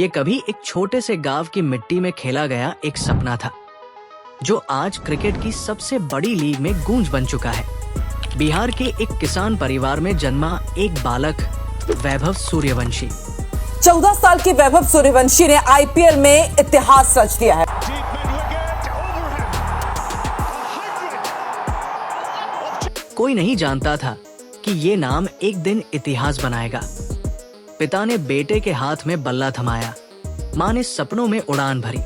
ये कभी एक छोटे से गांव की मिट्टी में खेला गया एक सपना था, जो आज क्रिकेट की सबसे बड़ी लीग में गूंज बन चुका है। बिहार के एक किसान परिवार में जन्मा एक बालक वैभव सूर्यवंशी। 14 साल के वैभव सूर्यवंशी ने आईपीएल में इतिहास रच दिया है। कोई नहीं जानता था कि ये नाम एक दिन इतिहास बनाएगा। पिता ने बेटे के हाथ में बल्ला थमाया, माँ ने सपनों में उड़ान भरी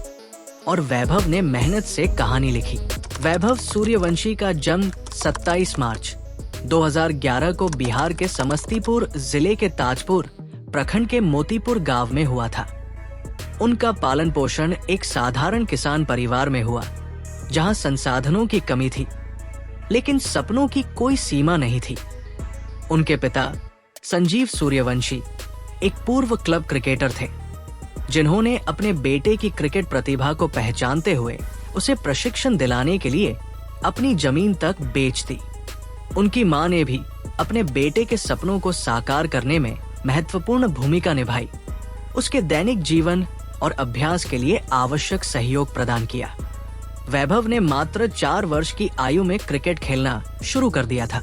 और वैभव ने मेहनत से कहानी लिखी। वैभव सूर्यवंशी का जन्म 27 मार्च 2011 को बिहार के समस्तीपुर जिले के ताजपुर प्रखंड के मोतीपुर गांव में हुआ था। उनका पालन पोषण एक साधारण किसान परिवार में हुआ, जहां संसाधनों की कमी थी, लेकिन सपनों की कोई सीमा नहीं थी। उनके पिता संजीव सूर्यवंशी एक पूर्व क्लब क्रिकेटर थे, जिन्होंने अपने बेटे की क्रिकेट प्रतिभा को पहचानते हुए उसे प्रशिक्षण दिलाने के लिए अपनी जमीन तक बेच दी। उनकी मां ने भी अपने बेटे के सपनों को साकार करने में महत्वपूर्ण भूमिका निभाई, उसके दैनिक जीवन और अभ्यास के लिए आवश्यक सहयोग प्रदान किया। वैभव ने मात्र 4 वर्ष की आयु में क्रिकेट खेलना शुरू कर दिया था।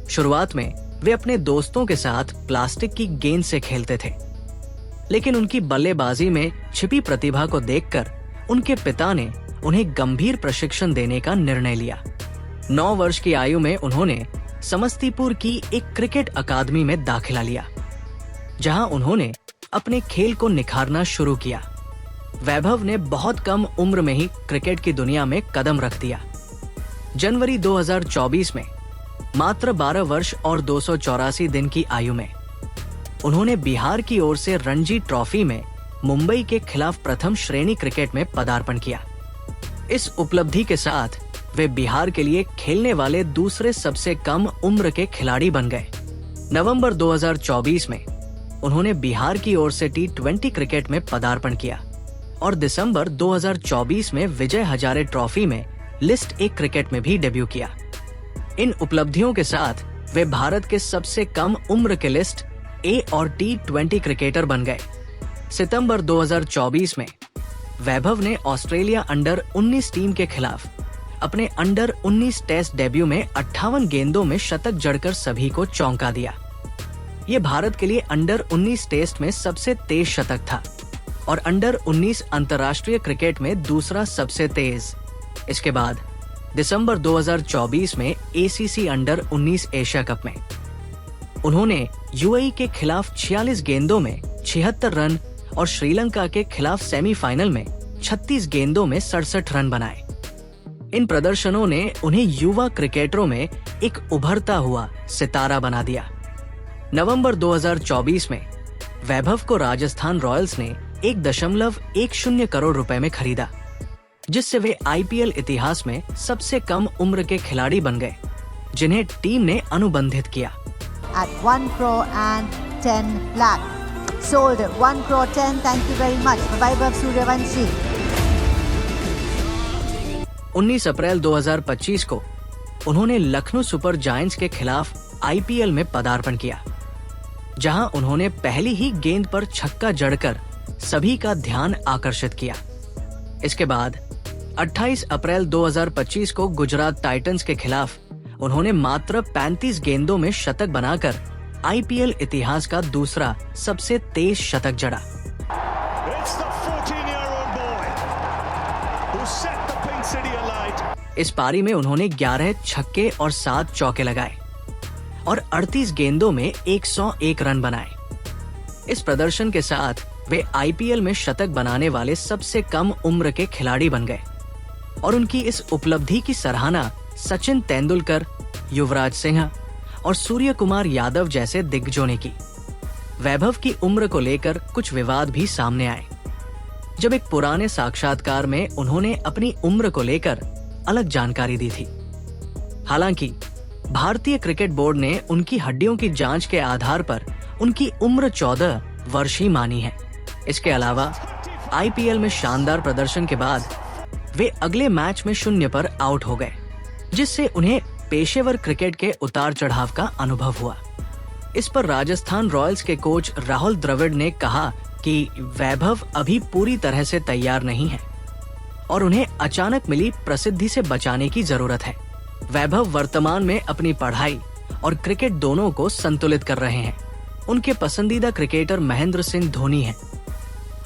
शुरुआत में वे अपने दोस्तों के साथ प्लास्टिक की गेंद से खेलते थे, लेकिन उनकी बल्लेबाजी में छिपी प्रतिभा को देखकर उनके पिता ने उन्हें गंभीर प्रशिक्षण देने का निर्णय लिया। 9 वर्ष की आयु में उन्होंने समस्तीपुर की एक क्रिकेट अकादमी में दाखिला लिया, जहां उन्होंने अपने खेल को निखारना शुरू किया। वैभव ने बहुत कम उम्र में ही क्रिकेट की दुनिया में कदम रख दिया। जनवरी 2024 में मात्र 12 वर्ष और 284 दिन की आयु में उन्होंने बिहार की ओर से रणजी ट्रॉफी में मुंबई के खिलाफ प्रथम श्रेणी क्रिकेट में पदार्पण किया। इस उपलब्धि के साथ वे बिहार के लिए खेलने वाले दूसरे सबसे कम उम्र के खिलाड़ी बन गए। नवंबर 2024 में उन्होंने बिहार की ओर से T20 क्रिकेट में पदार्पण किया और दिसंबर 2024 में विजय हजारे ट्रॉफी में लिस्ट ए क्रिकेट में भी डेब्यू किया। इन उपलब्धियों के साथ वे भारत के सबसे कम उम्र के लिस्ट ए और T20 क्रिकेटर बन गए। सितंबर 2024 में वैभव ने ऑस्ट्रेलिया अंडर 19 टीम के खिलाफ अपने अंडर 19 टेस्ट डेब्यू में 58 गेंदों में शतक जड़कर सभी को चौंका दिया। ये भारत के लिए अंडर 19 टेस्ट में सबसे तेज शतक था और अंडर 19 अंतर्राष्ट्रीय क्रिकेट में दूसरा सबसे तेज। इसके बाद दिसंबर 2024 में ACC अंडर 19 एशिया कप में उन्होंने यूएई के खिलाफ 46 गेंदों में 76 रन और श्रीलंका के खिलाफ सेमीफाइनल में 36 गेंदों में 67 रन बनाए। इन प्रदर्शनों ने उन्हें युवा क्रिकेटरों में एक उभरता हुआ सितारा बना दिया। नवंबर 2024 में वैभव को राजस्थान रॉयल्स ने 1.10 करोड़ रुपए में खरीदा, जिससे वे आईपीएल इतिहास में सबसे कम उम्र के खिलाड़ी बन गए, जिन्हें टीम ने अनुबंधित किया। At 1 crore and 10 lakh. Sold 1 crore 10. Thank you very much. Vaibhav Suryavanshi. 19 अप्रैल 2025 को उन्होंने लखनऊ सुपर जायंट्स के खिलाफ आईपीएल में पदार्पण किया, जहां उन्होंने पहली ही गेंद पर छक्का जड़कर सभी का ध्यान आकर्षित किया। इसके बाद 28 अप्रैल 2025 को गुजरात टाइटंस के खिलाफ उन्होंने मात्र 35 गेंदों में शतक बनाकर आईपीएल इतिहास का दूसरा सबसे तेज शतक जड़ा। इस पारी में उन्होंने 11 छक्के और 7 चौके लगाए और 38 गेंदों में 101 रन बनाए। इस प्रदर्शन के साथ वे आईपीएल में शतक बनाने वाले सबसे कम उम्र के खिलाड़ी बन गए और उनकी इस उपलब्धि की सराहना सचिन तेंदुलकर, युवराज सिंह और सूर्य कुमार यादव जैसे दिग्गजों ने की। वैभव की उम्र को लेकर कुछ विवाद भी सामने आए, जब एक पुराने साक्षात्कार में उन्होंने अपनी उम्र को लेकर अलग जानकारी दी थी। हालांकि भारतीय क्रिकेट बोर्ड ने उनकी हड्डियों की जांच के आधार पर उनकी उम्र 14 वर्ष ही मानी है। इसके अलावा आईपीएल में शानदार प्रदर्शन के बाद वे अगले मैच में 0 पर आउट हो गए, जिससे उन्हें पेशेवर क्रिकेट के उतार चढ़ाव का अनुभव हुआ। इस पर राजस्थान रॉयल्स के कोच राहुल द्रविड़ ने कहा कि वैभव अभी पूरी तरह से तैयार नहीं है और उन्हें अचानक मिली प्रसिद्धि से बचाने की जरूरत है। वैभव वर्तमान में अपनी पढ़ाई और क्रिकेट दोनों को संतुलित कर रहे हैं। उनके पसंदीदा क्रिकेटर महेंद्र सिंह धोनी हैं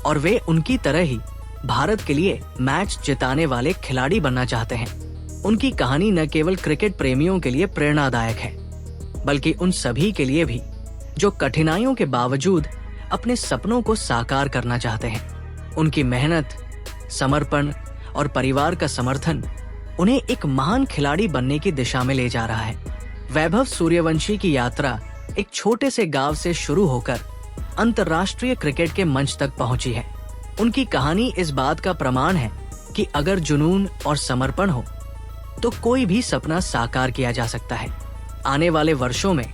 और वे उनकी तरह ही भारत के लिए मैच जिताने वाले खिलाड़ी बनना चाहते हैं। उनकी कहानी न केवल क्रिकेट प्रेमियों के लिए प्रेरणादायक है, बल्कि उन सभी के लिए भी जो कठिनाइयों के बावजूद अपने सपनों को साकार करना चाहते हैं। उनकी मेहनत, समर्पण और परिवार का समर्थन उन्हें एक महान खिलाड़ी बनने की दिशा में ले जा रहा है। वैभव सूर्यवंशी की यात्रा एक छोटे से गांव से शुरू होकर अंतर्राष्ट्रीय क्रिकेट के मंच तक पहुंची है। उनकी कहानी इस बात का प्रमाण है कि अगर जुनून और समर्पण हो तो कोई भी सपना साकार किया जा सकता है। आने वाले वर्षों में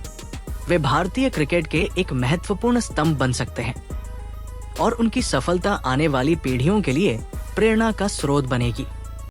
वे भारतीय क्रिकेट के एक महत्वपूर्ण स्तंभ बन सकते हैं और उनकी सफलता आने वाली पीढ़ियों के लिए प्रेरणा का स्रोत बनेगी।